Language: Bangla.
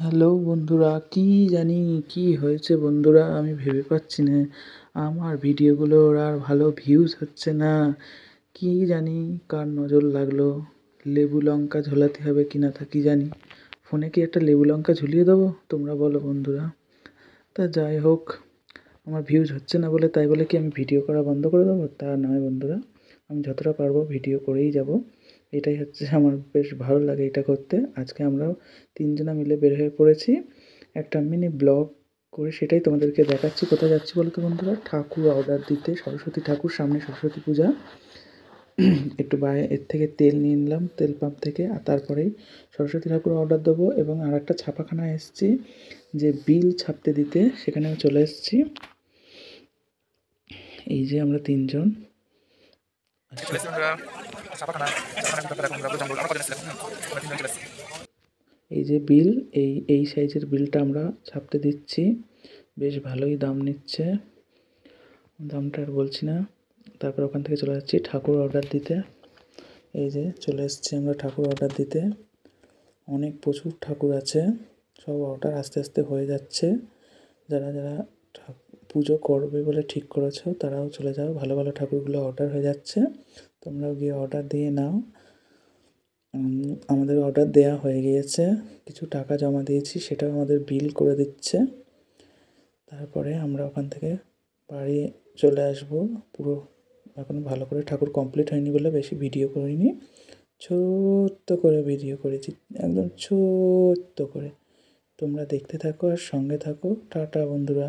হ্যালো বন্ধুরা, কি জানি কি হয়েছে বন্ধুরা, আমি ভেবে পাচ্ছি না। আমার ভিডিওগুলোর আর ভালো ভিউজ হচ্ছে না। কি জানি কার নজর লাগলো। লেবু লঙ্কা ঝোলাতে হবে কি না তা কি জানি। ফোনে কি একটা লেবু লঙ্কা ঝুলিয়ে দেবো, তোমরা বলো বন্ধুরা। তা যাই হোক, আমার ভিউজ হচ্ছে না বলে তাই বলে কি আমি ভিডিও করা বন্ধ করে দেবো? তা নয় বন্ধুরা, আমি যতটা পারবো ভিডিও করেই যাব। এটাই হচ্ছে আমার বেশ ভালো লাগে এটা করতে। আজকে আমরা ৩ জনা মিলে বের হয়ে পড়েছি একটা মিনি ব্লগ করে, সেটাই তোমাদেরকে দেখাচ্ছি। কোথায় যাচ্ছি বলো তো বন্ধুরা? ঠাকুর অর্ডার দিতে, সরস্বতী ঠাকুর, সামনে সরস্বতী পূজা। একটু এর থেকে তেল নিয়ে নিলাম তেল পাম্প থেকে, আর তারপরেই সরস্বতী ঠাকুর অর্ডার দেবো। এবং আরেকটা ছাপাখানায় এসেছি যে বিল ছাপতে দিতে, সেখানে আমি চলে এসেছি। এই যে আমরা ৩ জন। এই যে বিল, এই সাইজের বিলটা আমরা ছাপতে দিচ্ছি। বেশ ভালোই দাম নিচ্ছে, দামটা আর বলছি না। তারপর ওখান থেকে চলে যাচ্ছি ঠাকুর অর্ডার দিতে। এই যে চলে এসেছি আমরা ঠাকুর অর্ডার দিতে। অনেক প্রচুর ঠাকুর আছে, সব অর্ডার আস্তে আস্তে হয়ে যাচ্ছে। যারা যারা পুজো করবে বলে ঠিক করেছো তারাও চলে যাও, ভালো ভালো ঠাকুরগুলো অর্ডার হয়ে যাচ্ছে, তোমরাও গিয়ে অর্ডার দিয়ে নাও। আমাদের অর্ডার দেওয়া হয়ে গিয়েছে, কিছু টাকা জমা দিয়েছি, সেটাও আমাদের বিল করে দিচ্ছে। তারপরে আমরা ওখান থেকে বাড়ি চলে আসবো। পুরো এখনও ভালো করে ঠাকুর কমপ্লিট হয়নি বলে বেশি ভিডিও করিনি, ছোট্ট করে ভিডিও করেছি, একদম ছোট্ট করে। তোমরা দেখতে থাকো আর সঙ্গে থাকো। টাটা বন্ধুরা।